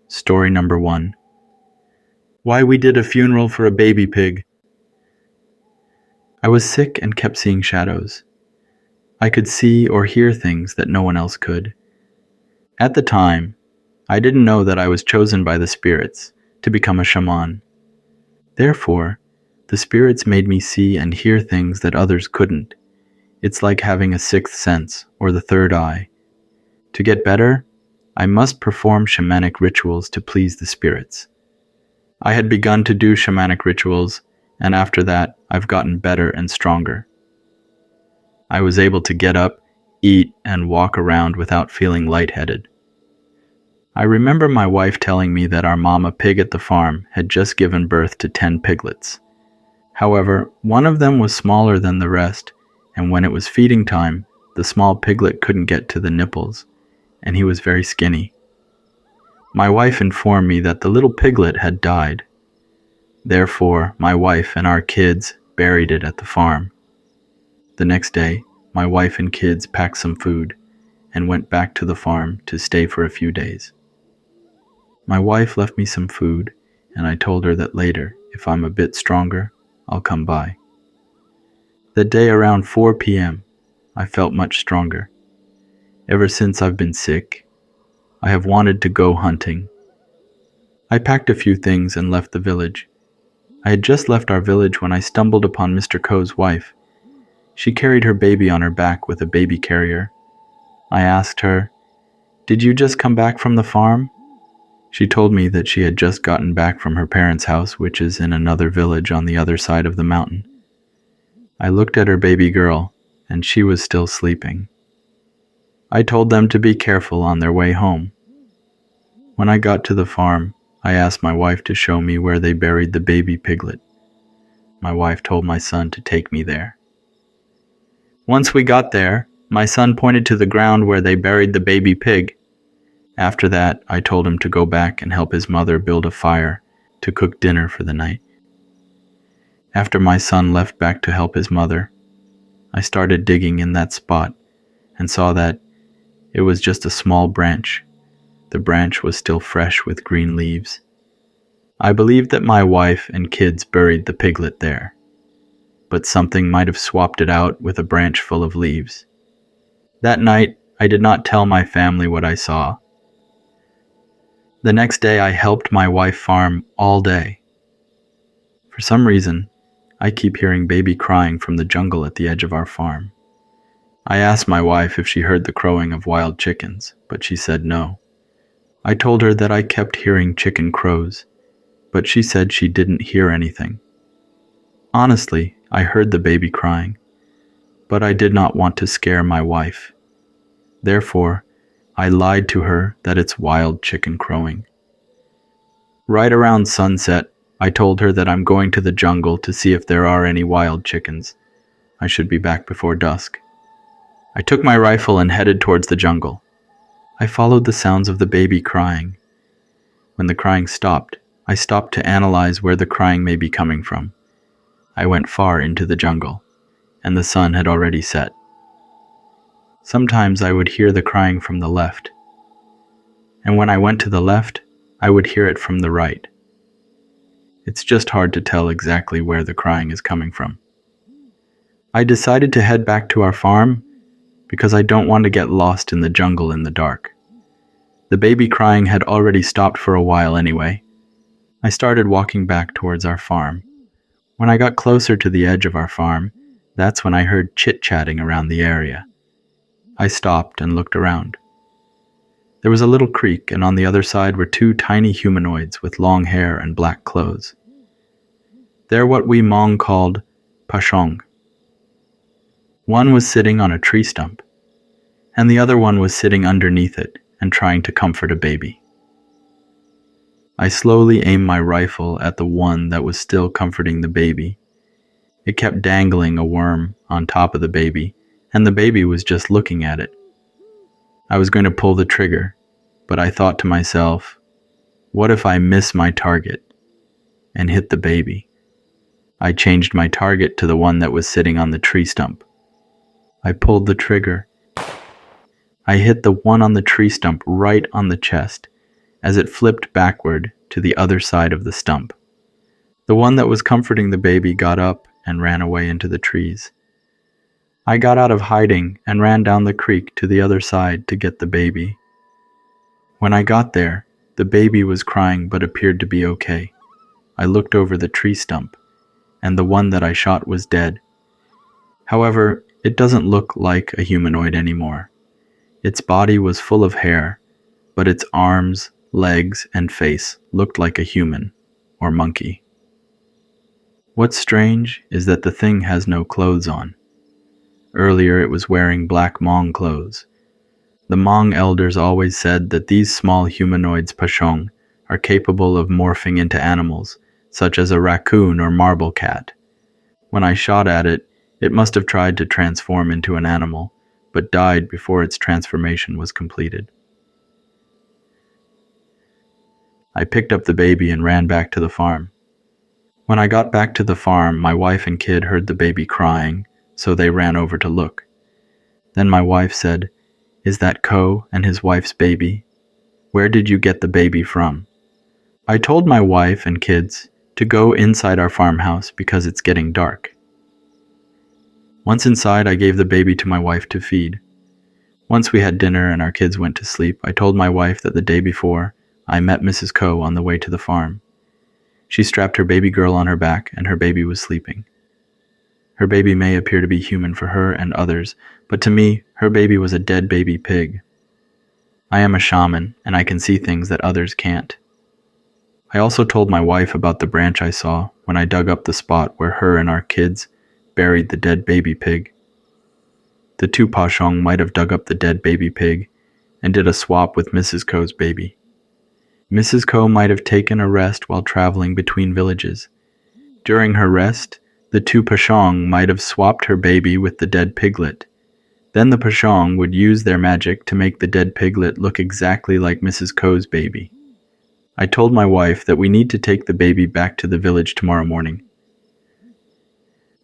Story number 1. Why we did a funeral for a baby pig. I was sick and kept seeing shadows. I could see or hear things that no one else could. At the time, I didn't know that I was chosen by the spirits to become a shaman. Therefore, the spirits made me see and hear things that others couldn't. It's like having a sixth sense or the third eye. To get better, I must perform shamanic rituals to please the spirits. I had begun to do shamanic rituals, and after that, I've gotten better and stronger. I was able to get up, eat, and walk around without feeling lightheaded. I remember my wife telling me that our mama pig at the farm had just given birth to 10 piglets. However, one of them was smaller than the rest, and when it was feeding time, the small piglet couldn't get to the nipples, and he was very skinny. My wife informed me that the little piglet had died. Therefore, my wife and our kids buried it at the farm. The next day, my wife and kids packed some food and went back to the farm to stay for a few days. My wife left me some food, and I told her that later, if I'm a bit stronger, I'll come by. That day around 4 p.m., I felt much stronger. Ever since I've been sick, I have wanted to go hunting. I packed a few things and left the village. I had just left our village when I stumbled upon Mr. Coe's wife. She carried her baby on her back with a baby carrier. I asked her, "Did you just come back from the farm?" She told me that she had just gotten back from her parents' house, which is in another village on the other side of the mountain. I looked at her baby girl, and she was still sleeping. I told them to be careful on their way home. When I got to the farm, I asked my wife to show me where they buried the baby piglet. My wife told my son to take me there. Once we got there, my son pointed to the ground where they buried the baby pig. After that, I told him to go back and help his mother build a fire to cook dinner for the night. After my son left back to help his mother, I started digging in that spot and saw that it was just a small branch. The branch was still fresh with green leaves. I believed that my wife and kids buried the piglet there, but something might have swapped it out with a branch full of leaves. That night, I did not tell my family what I saw. The next day, I helped my wife farm all day. For some reason, I keep hearing baby crying from the jungle at the edge of our farm. I asked my wife if she heard the crowing of wild chickens, but she said no. I told her that I kept hearing chicken crows, but she said she didn't hear anything. Honestly, I heard the baby crying, but I did not want to scare my wife. Therefore, I lied to her that it's wild chicken crowing. Right around sunset, I told her that I'm going to the jungle to see if there are any wild chickens. I should be back before dusk. I took my rifle and headed towards the jungle. I followed the sounds of the baby crying. When the crying stopped, I stopped to analyze where the crying may be coming from. I went far into the jungle, and the sun had already set. Sometimes I would hear the crying from the left, and when I went to the left, I would hear it from the right. It's just hard to tell exactly where the crying is coming from. I decided to head back to our farm because I don't want to get lost in the jungle in the dark. The baby crying had already stopped for a while anyway. I started walking back towards our farm. When I got closer to the edge of our farm, that's when I heard chit-chatting around the area. I stopped and looked around. There was a little creek, and on the other side were 2 tiny humanoids with long hair and black clothes. They're what we Hmong called pashong. One was sitting on a tree stump, and the other one was sitting underneath it and trying to comfort a baby. I slowly aimed my rifle at the one that was still comforting the baby. It kept dangling a worm on top of the baby, and the baby was just looking at it. I was going to pull the trigger, but I thought to myself, what if I miss my target and hit the baby? I changed my target to the one that was sitting on the tree stump. I pulled the trigger. I hit the one on the tree stump right on the chest, as it flipped backward to the other side of the stump. The one that was comforting the baby got up and ran away into the trees. I got out of hiding and ran down the creek to the other side to get the baby. When I got there, the baby was crying but appeared to be okay. I looked over the tree stump, and the one that I shot was dead. However, it doesn't look like a humanoid anymore. Its body was full of hair, but its arms, legs, and face looked like a human or monkey. What's strange is that the thing has no clothes on. Earlier it was wearing black Hmong clothes. The Hmong elders always said that these small humanoids pashong are capable of morphing into animals, such as a raccoon or marble cat. When I shot at it, it must have tried to transform into an animal, but died before its transformation was completed. I picked up the baby and ran back to the farm. When I got back to the farm, my wife and kid heard the baby crying, so they ran over to look. Then my wife said, "Is that Ko and his wife's baby? Where did you get the baby from?" I told my wife and kids to go inside our farmhouse because it's getting dark. Once inside, I gave the baby to my wife to feed. Once we had dinner and our kids went to sleep, I told my wife that the day before, I met Mrs. Ko on the way to the farm. She strapped her baby girl on her back and her baby was sleeping. Her baby may appear to be human for her and others, but to me, her baby was a dead baby pig. I am a shaman and I can see things that others can't. I also told my wife about the branch I saw when I dug up the spot where her and our kids buried the dead baby pig. The two pashong might have dug up the dead baby pig and did a swap with Mrs. Ko's baby. Mrs. Ko might have taken a rest while traveling between villages. During her rest, the two pashong might have swapped her baby with the dead piglet. Then the pashong would use their magic to make the dead piglet look exactly like Mrs. Ko's baby. I told my wife that we need to take the baby back to the village tomorrow morning.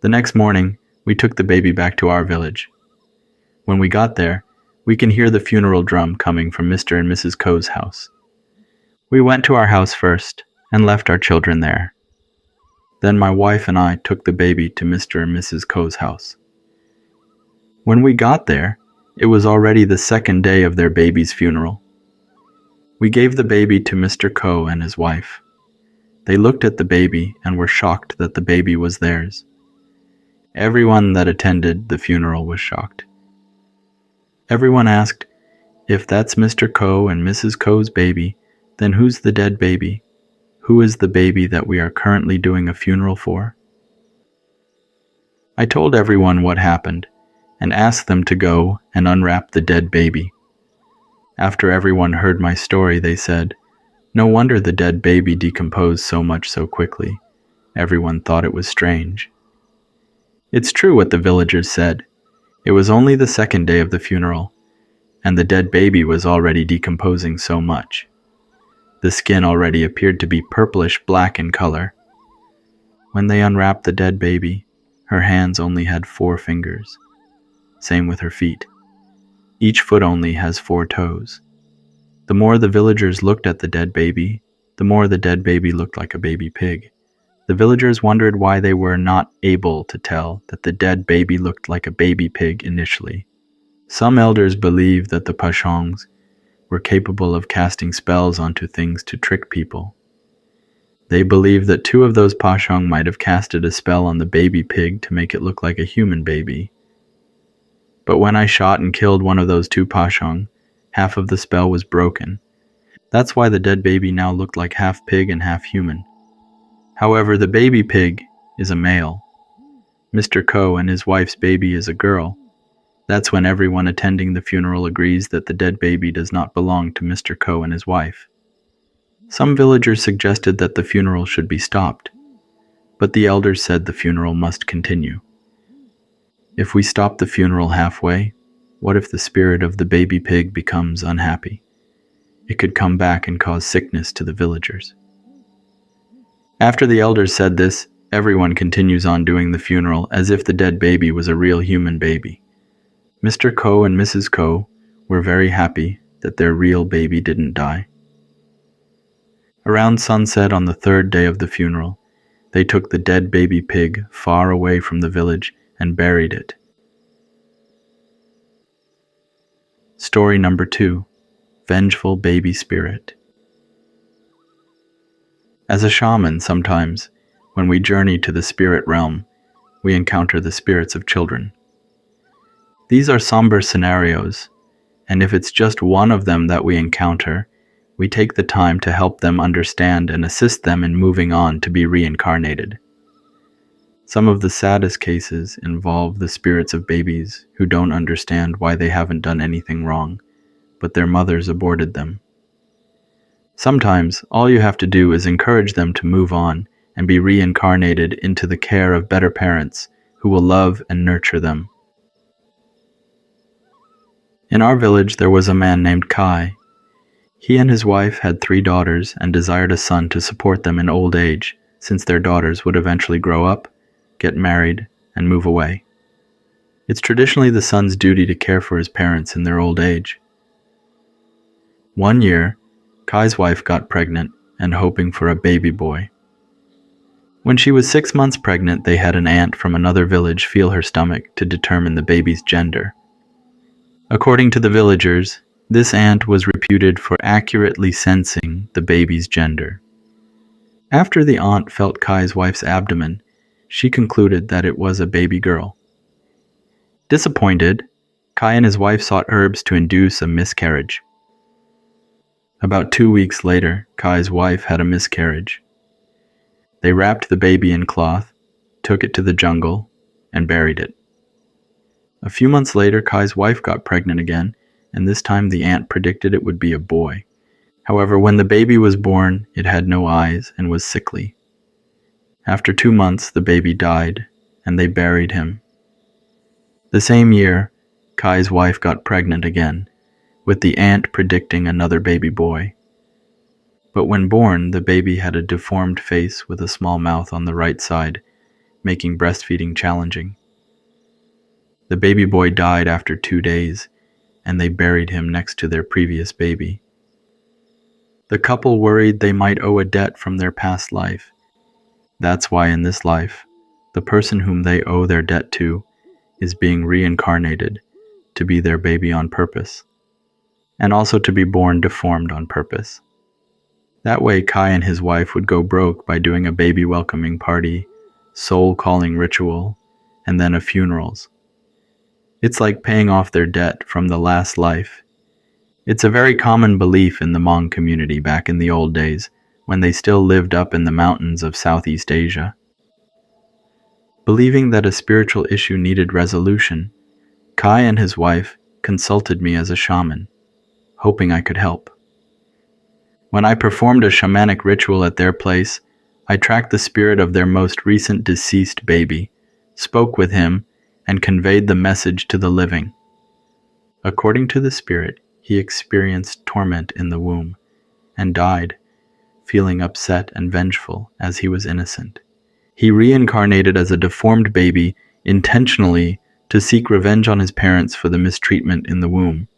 The next morning, we took the baby back to our village. When we got there, we can hear the funeral drum coming from Mr. and Mrs. Ko's house. We went to our house first and left our children there. Then my wife and I took the baby to Mr. and Mrs. Ko's house. When we got there, it was already the second day of their baby's funeral. We gave the baby to Mr. Ko and his wife. They looked at the baby and were shocked that the baby was theirs. Everyone that attended the funeral was shocked. Everyone asked, "If that's Mr. Ko and Mrs. Ko's baby, then who's the dead baby? Who is the baby that we are currently doing a funeral for?" I told everyone what happened and asked them to go and unwrap the dead baby. After everyone heard my story, they said, "No wonder the dead baby decomposed so much so quickly." Everyone thought it was strange. It's true what the villagers said. It was only the second day of the funeral, and the dead baby was already decomposing so much. The skin already appeared to be purplish-black in color. When they unwrapped the dead baby, her hands only had 4 fingers. Same with her feet. Each foot only has 4 toes. The more the villagers looked at the dead baby, the more the dead baby looked like a baby pig. The villagers wondered why they were not able to tell that the dead baby looked like a baby pig initially. Some elders believed that the pashongs were capable of casting spells onto things to trick people. They believed that 2 of those pashong might have casted a spell on the baby pig to make it look like a human baby. But when I shot and killed one of those 2 pashong, half of the spell was broken. That's why the dead baby now looked like half pig and half human. However, the baby pig is a male. Mr. Ko and his wife's baby is a girl. That's when everyone attending the funeral agrees that the dead baby does not belong to Mr. Ko and his wife. Some villagers suggested that the funeral should be stopped, but the elders said the funeral must continue. If we stop the funeral halfway, what if the spirit of the baby pig becomes unhappy? It could come back and cause sickness to the villagers. After the elders said this, everyone continues on doing the funeral as if the dead baby was a real human baby. Mr. Ko and Mrs. Ko were very happy that their real baby didn't die. Around sunset on the third day of the funeral, they took the dead baby pig far away from the village and buried it. Story number 2. Vengeful Baby Spirit. As a shaman, sometimes, when we journey to the spirit realm, we encounter the spirits of children. These are somber scenarios, and if it's just one of them that we encounter, we take the time to help them understand and assist them in moving on to be reincarnated. Some of the saddest cases involve the spirits of babies who don't understand why they haven't done anything wrong, but their mothers aborted them. Sometimes, all you have to do is encourage them to move on and be reincarnated into the care of better parents who will love and nurture them. In our village, there was a man named Kai. He and his wife had 3 daughters and desired a son to support them in old age, since their daughters would eventually grow up, get married, and move away. It's traditionally the son's duty to care for his parents in their old age. One year, Kai's wife got pregnant and hoping for a baby boy. When she was 6 months pregnant, they had an aunt from another village feel her stomach to determine the baby's gender. According to the villagers, this aunt was reputed for accurately sensing the baby's gender. After the aunt felt Kai's wife's abdomen, she concluded that it was a baby girl. Disappointed, Kai and his wife sought herbs to induce a miscarriage. About 2 weeks later, Kai's wife had a miscarriage. They wrapped the baby in cloth, took it to the jungle, and buried it. A few months later, Kai's wife got pregnant again, and this time the aunt predicted it would be a boy. However, when the baby was born, it had no eyes and was sickly. After 2 months, the baby died, and they buried him. The same year, Kai's wife got pregnant again, with the aunt predicting another baby boy. But when born, the baby had a deformed face with a small mouth on the right side, making breastfeeding challenging. The baby boy died after 2 days, and they buried him next to their previous baby. The couple worried they might owe a debt from their past life. That's why in this life, the person whom they owe their debt to is being reincarnated to be their baby on purpose, and also to be born deformed on purpose. That way Kai and his wife would go broke by doing a baby welcoming party, soul calling ritual, and then a funerals. It's like paying off their debt from the last life. It's a very common belief in the Hmong community back in the old days, when they still lived up in the mountains of Southeast Asia. Believing that a spiritual issue needed resolution, Kai and his wife consulted me as a shaman, hoping I could help. When I performed a shamanic ritual at their place, I tracked the spirit of their most recent deceased baby, spoke with him, and conveyed the message to the living. According to the spirit, he experienced torment in the womb and died, feeling upset and vengeful as he was innocent. He reincarnated as a deformed baby intentionally to seek revenge on his parents for the mistreatment in the womb.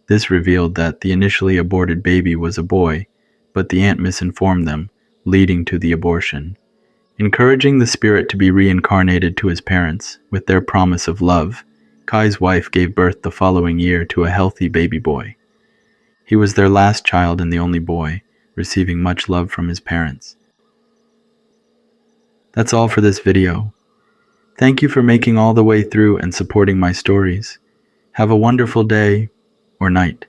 This revealed that the initially aborted baby was a boy, but the aunt misinformed them, leading to the abortion. Encouraging the spirit to be reincarnated to his parents with their promise of love, Kai's wife gave birth the following year to a healthy baby boy. He was their last child and the only boy, receiving much love from his parents. That's all for this video. Thank you for making all the way through and supporting my stories. Have a wonderful day or night.